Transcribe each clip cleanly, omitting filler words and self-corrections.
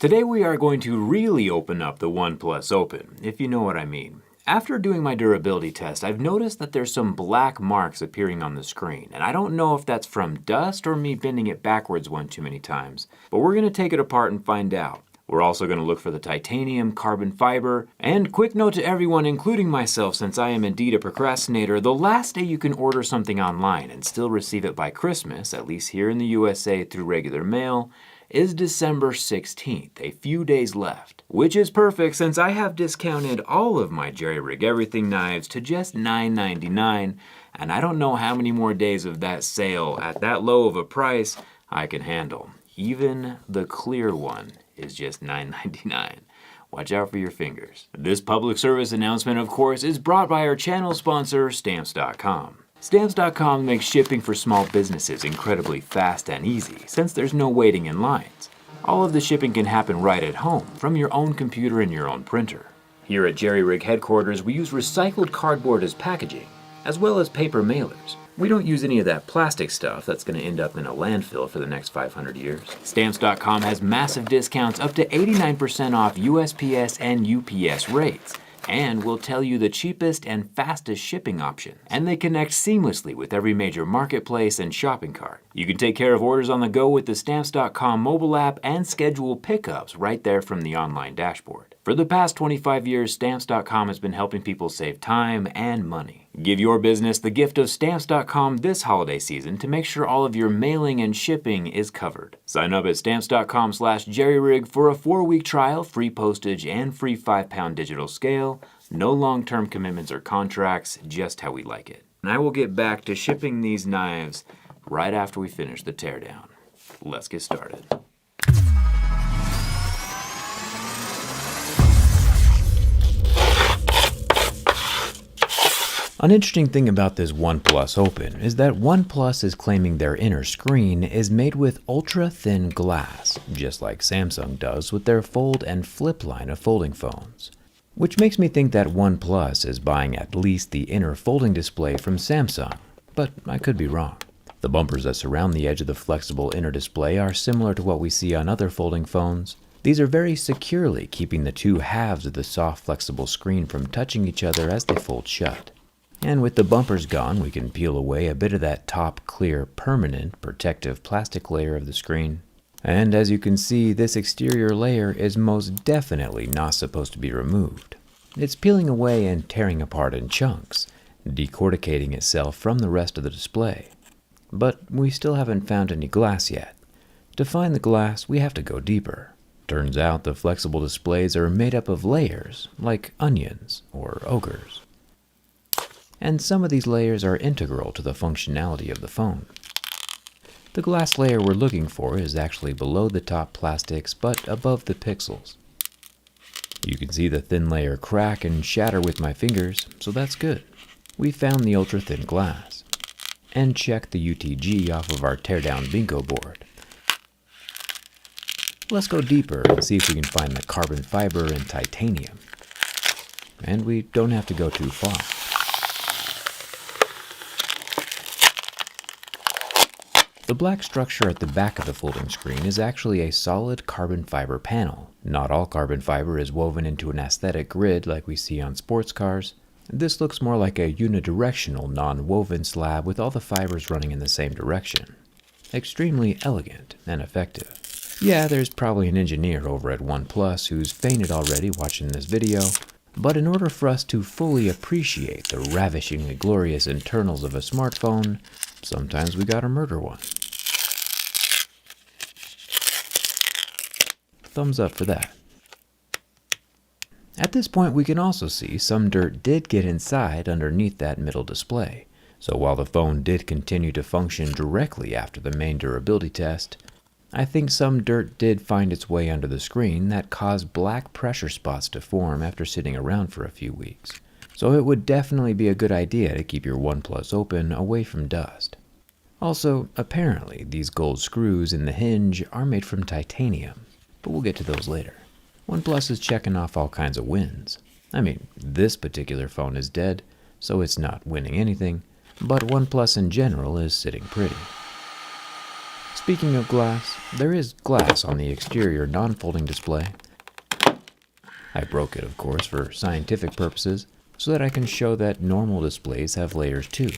Today we are going to really open up the OnePlus Open, if you know what I mean. After doing my durability test, I've noticed that there's some black marks appearing on the screen, and I don't know if that's from dust or me bending it backwards one too many times, but we're going to take it apart and find out. We're also going to look for the titanium, carbon fiber, and quick note to everyone, including myself, since I am indeed a procrastinator, the last day you can order something online and still receive it by Christmas, at least here in the USA through regular mail, is December 16th, a few days left, which is perfect since I have discounted all of my JerryRigEverything knives to just $9.99, and I don't know how many more days of that sale at that low of a price I can handle. Even the clear one is just $9.99. Watch out for your fingers. This public service announcement, of course, is brought by our channel sponsor, Stamps.com. Stamps.com makes shipping for small businesses incredibly fast and easy, since there's no waiting in lines. All of the shipping can happen right at home, from your own computer and your own printer. Here at JerryRig headquarters, we use recycled cardboard as packaging, as well as paper mailers. We don't use any of that plastic stuff that's going to end up in a landfill for the next 500 years. Stamps.com has massive discounts up to 89% off USPS and UPS rates, and will tell you the cheapest and fastest shipping option. And they connect seamlessly with every major marketplace and shopping cart. You can take care of orders on the go with the Stamps.com mobile app and schedule pickups right there from the online dashboard. For the past 25 years, Stamps.com has been helping people save time and money. Give your business the gift of Stamps.com this holiday season to make sure all of your mailing and shipping is covered. Sign up at Stamps.com/JerryRig for a 4-week trial, free postage, and free 5-pound digital scale. No long-term commitments or contracts, just how we like it. And I will get back to shipping these knives right after we finish the teardown. Let's get started. An interesting thing about this OnePlus Open is that OnePlus is claiming their inner screen is made with ultra-thin glass, just like Samsung does with their fold and flip line of folding phones. Which makes me think that OnePlus is buying at least the inner folding display from Samsung, but I could be wrong. The bumpers that surround the edge of the flexible inner display are similar to what we see on other folding phones. These are very securely keeping the two halves of the soft flexible screen from touching each other as they fold shut. And with the bumpers gone, we can peel away a bit of that top clear, permanent, protective plastic layer of the screen. And as you can see, this exterior layer is most definitely not supposed to be removed. It's peeling away and tearing apart in chunks, decorticating itself from the rest of the display. But we still haven't found any glass yet. To find the glass, we have to go deeper. Turns out the flexible displays are made up of layers, like onions or ogres. And some of these layers are integral to the functionality of the phone. The glass layer we're looking for is actually below the top plastics but above the pixels. You can see the thin layer crack and shatter with my fingers, so that's good. We found the ultra-thin glass. And check the UTG off of our teardown bingo board. Let's go deeper and see if we can find the carbon fiber and titanium. And we don't have to go too far. The black structure at the back of the folding screen is actually a solid carbon fiber panel. Not all carbon fiber is woven into an aesthetic grid like we see on sports cars. This looks more like a unidirectional non-woven slab with all the fibers running in the same direction. Extremely elegant and effective. Yeah, there's probably an engineer over at OnePlus who's fainted already watching this video, but in order for us to fully appreciate the ravishingly glorious internals of a smartphone, sometimes we gotta murder one. Thumbs up for that. At this point, we can also see some dirt did get inside underneath that middle display. So while the phone did continue to function directly after the main durability test, I think some dirt did find its way under the screen that caused black pressure spots to form after sitting around for a few weeks. So it would definitely be a good idea to keep your OnePlus Open away from dust. Also, apparently, these gold screws in the hinge are made from titanium, but we'll get to those later. OnePlus is checking off all kinds of wins. I mean, this particular phone is dead, so it's not winning anything, but OnePlus in general is sitting pretty. Speaking of glass, there is glass on the exterior non-folding display. I broke it, of course, for scientific purposes, so that I can show that normal displays have layers too.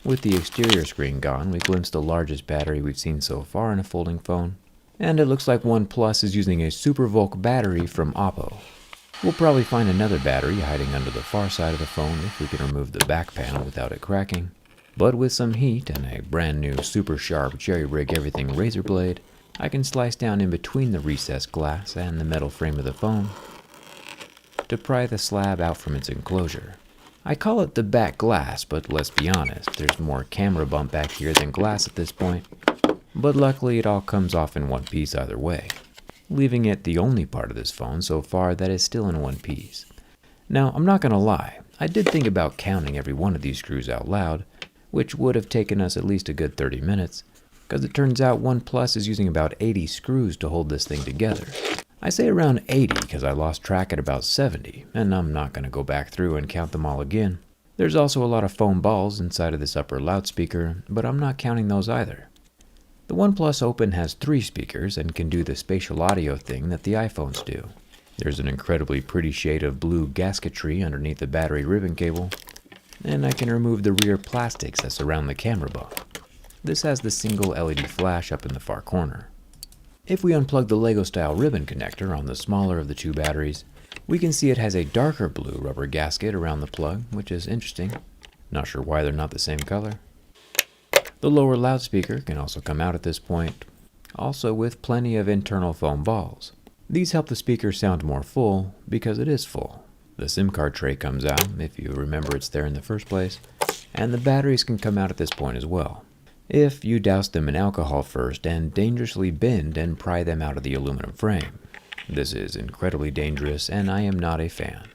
With the exterior screen gone, we glimpsed the largest battery we've seen so far in a folding phone, and it looks like OnePlus is using a SuperVolk battery from Oppo. We'll probably find another battery hiding under the far side of the phone if we can remove the back panel without it cracking. But with some heat and a brand new super sharp JerryRigEverything razor blade, I can slice down in between the recessed glass and the metal frame of the phone to pry the slab out from its enclosure. I call it the back glass, but let's be honest, there's more camera bump back here than glass at this point. But luckily it all comes off in one piece either way, leaving it the only part of this phone so far that is still in one piece. Now, I'm not gonna lie, I did think about counting every one of these screws out loud, which would have taken us at least a good 30 minutes, because it turns out OnePlus is using about 80 screws to hold this thing together. I say around 80 because I lost track at about 70, and I'm not going to go back through and count them all again. There's also a lot of foam balls inside of this upper loudspeaker, but I'm not counting those either. The OnePlus Open has 3 speakers and can do the spatial audio thing that the iPhones do. There's an incredibly pretty shade of blue gasketry underneath the battery ribbon cable, and I can remove the rear plastics that surround the camera bump. This has the single LED flash up in the far corner. If we unplug the Lego-style ribbon connector on the smaller of the 2 batteries, we can see it has a darker blue rubber gasket around the plug, which is interesting. Not sure why they're not the same color. The lower loudspeaker can also come out at this point, also with plenty of internal foam balls. These help the speaker sound more full because it is full. The SIM card tray comes out, if you remember it's there in the first place, and the batteries can come out at this point as well, if you douse them in alcohol first and dangerously bend and pry them out of the aluminum frame. This is incredibly dangerous and I am not a fan.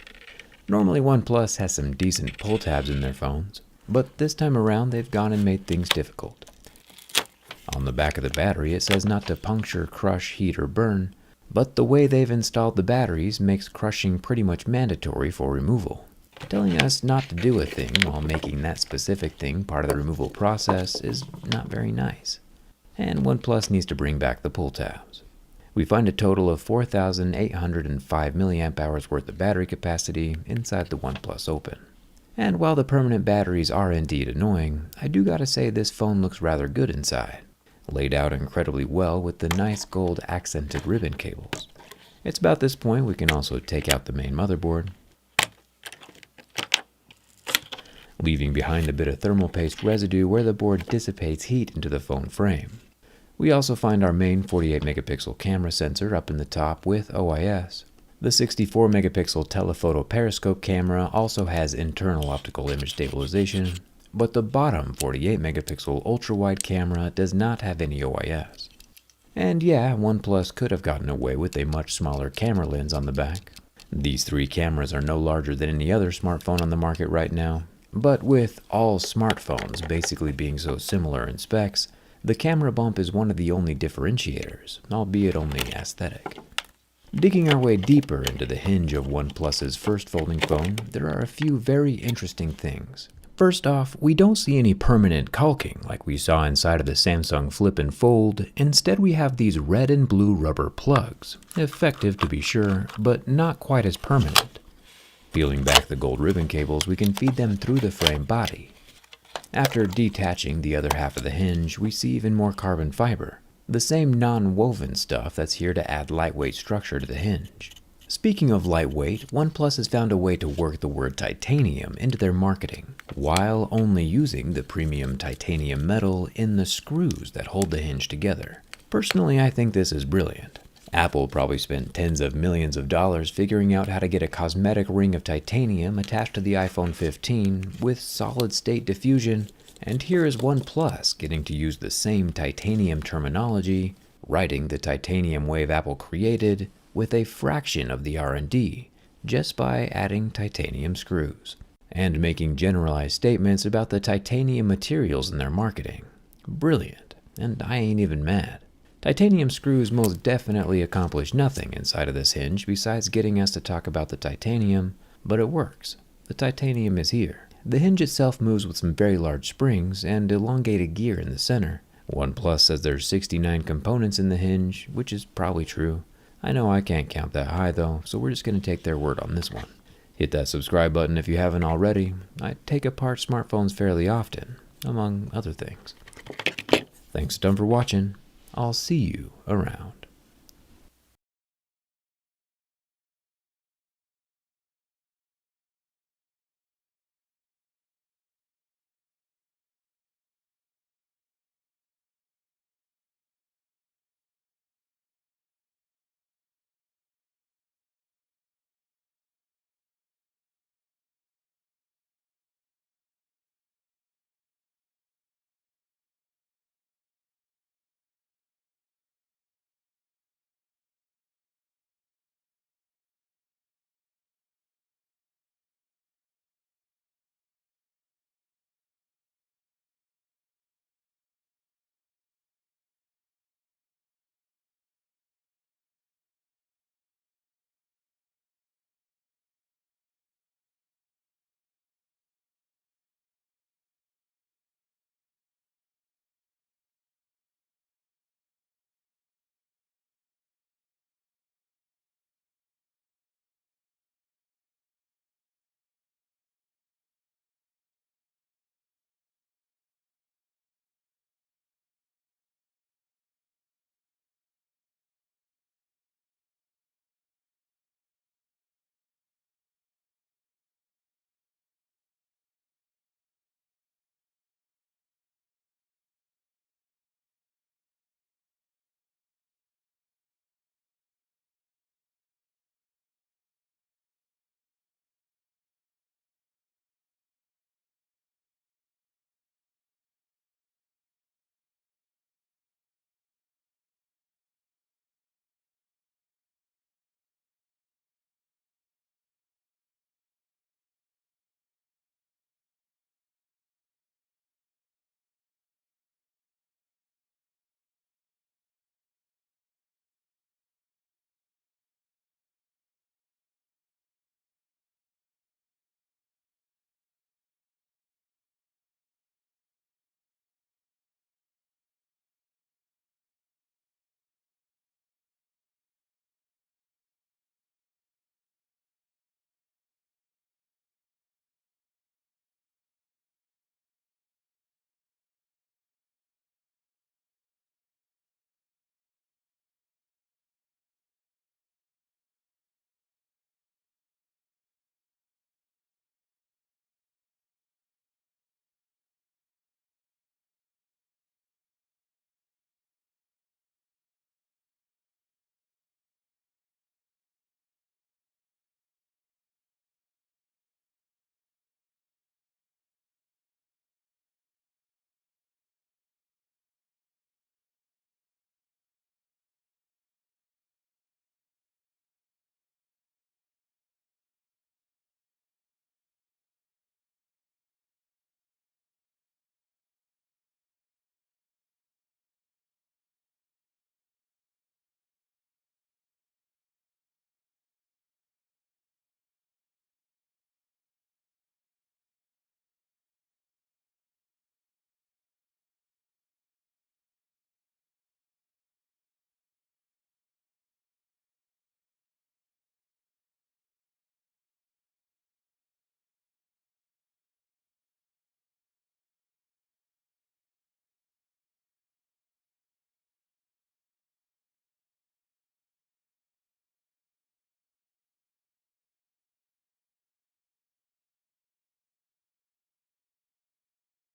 Normally OnePlus has some decent pull tabs in their phones, but this time around they've gone and made things difficult. On the back of the battery it says not to puncture, crush, heat, or burn, but the way they've installed the batteries makes crushing pretty much mandatory for removal. Telling us not to do a thing while making that specific thing part of the removal process is not very nice. And OnePlus needs to bring back the pull tabs. We find a total of 4,805 mAh worth of battery capacity inside the OnePlus Open. And while the permanent batteries are indeed annoying, I do gotta say this phone looks rather good inside. Laid out incredibly well with the nice gold accented ribbon cables. It's about this point we can also take out the main motherboard, leaving behind a bit of thermal paste residue where the board dissipates heat into the phone frame. We also find our main 48 megapixel camera sensor up in the top with OIS. The 64 megapixel telephoto periscope camera also has internal optical image stabilization, but the bottom 48 megapixel ultra-wide camera does not have any OIS. And yeah, OnePlus could have gotten away with a much smaller camera lens on the back. These 3 cameras are no larger than any other smartphone on the market right now, but with all smartphones basically being so similar in specs, the camera bump is one of the only differentiators, albeit only aesthetic. Digging our way deeper into the hinge of OnePlus's first folding phone, there are a few very interesting things. First off, we don't see any permanent caulking like we saw inside of the Samsung Flip and Fold. Instead, we have these red and blue rubber plugs. Effective to be sure, but not quite as permanent. Peeling back the gold ribbon cables, we can feed them through the frame body. After detaching the other half of the hinge, we see even more carbon fiber, the same non-woven stuff that's here to add lightweight structure to the hinge. Speaking of lightweight, OnePlus has found a way to work the word titanium into their marketing, while only using the premium titanium metal in the screws that hold the hinge together. Personally, I think this is brilliant. Apple probably spent tens of millions of dollars figuring out how to get a cosmetic ring of titanium attached to the iPhone 15 with solid-state diffusion, and here is OnePlus getting to use the same titanium terminology, riding the titanium wave Apple created, with a fraction of the R&D, just by adding titanium screws, and making generalized statements about the titanium materials in their marketing. Brilliant, and I ain't even mad. Titanium screws most definitely accomplish nothing inside of this hinge besides getting us to talk about the titanium, but it works. The titanium is here. The hinge itself moves with some very large springs and elongated gear in the center. OnePlus says there's 69 components in the hinge, which is probably true. I know I can't count that high though, so we're just going to take their word on this one. Hit that subscribe button if you haven't already. I take apart smartphones fairly often, among other things. Thanks a ton for watching. I'll see you around.